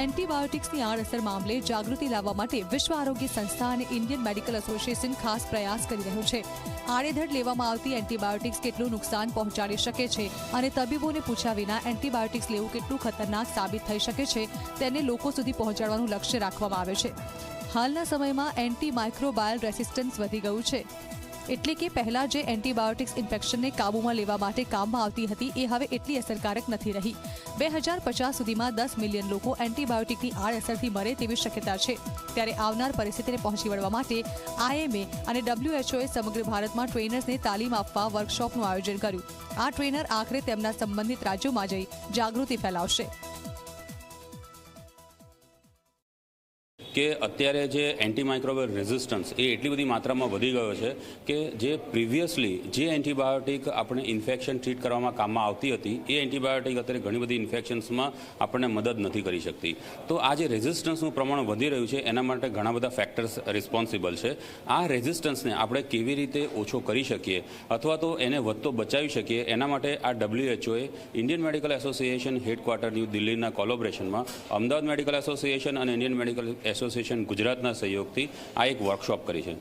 એન્ટીબાયોટિક્સની આડઅસર મામલે જાગૃતિ લાવવા માટે વિશ્વ આરોગ્ય સંસ્થા અને ઇન્ડિયન મેડિકલ એસોસિએશન ખાસ પ્રયાસ કરી રહ્યું છે। આડેધડ લેવામાં આવતી એન્ટીબાયોટિક્સ કેટલું નુકસાન પહોંચાડી શકે છે અને તબીબોને પૂછ્યા વિના એન્ટીબાયોટિક્સ લેવું કેટલું ખતરનાક સાબિત થઈ શકે છે તેને લોકો સુધી પહોંચાડવાનું લક્ષ્ય રાખવામાં આવે છે। હાલના સમયમાં એન્ટીમાઇક્રોબાયલ રેસિસ્ટન્સ વધી ગયું છે, એટલે કે પહેલા જે એન્ટીબાયોટિક્સ ઇન્ફેક્શનને કાબૂમાં લેવા માટે કામમાં આવતી હતી એ હવે એટલી અસરકારક નથી રહી। 2050 સુધીમાં 10 મિલિયન લોકો એન્ટીબાયોટિકની આડઅસરથી મરે તેવી શક્યતા છે। ત્યારે આવનાર પરિસ્થિતિને પહોંચી વળવા માટે IMA અને WHOએ સમગ્ર ભારતમાં ટ્રેનર્સને તાલીમ આપવા વર્કશોપનું આયોજન કર્યું। આ ટ્રેનર આખરે તેમના સંબંધિત રાજ્યોમાં જઈ જાગૃતિ ફેલાવશે। કે અત્યારે જે એન્ટીમાઇક્રોબાયલ રેઝિસ્ટન્સ એ એટલી બધી માત્રામાં વધી ગયો છે કે જે પ્રિવિયસલી જે એન્ટીબાયોટિક આપણે ઇન્ફેક્શન ટ્રીટ કરવામાં કામમાં આવતી હતી એ એન્ટીબાયોટિક અત્યારે ઘણી બધી ઇન્ફેક્શન્સમાં આપણને મદદ નથી કરી શકતી। તો આ જે રેઝિસ્ટન્સનું પ્રમાણ વધી રહ્યું છે એના માટે ઘણા બધા ફેક્ટર્સ રિસ્પોન્સિબલ છે। આ રેઝિસ્ટન્સને આપણે કેવી રીતે ઓછો કરી શકીએ અથવા તો એને વધતો બચાવી શકીએ એના માટે આ WHOએ Indian medical association headquarter new દિલ્હીના કોલોબરેશનમાં અમદાવાદ મેડિકલ એસોસિએશન અને ઇન્ડિયન મેડિકલ એસોસિએશન ગુજરાતના સહયોગથી આ એક વર્કશોપ કરી છે।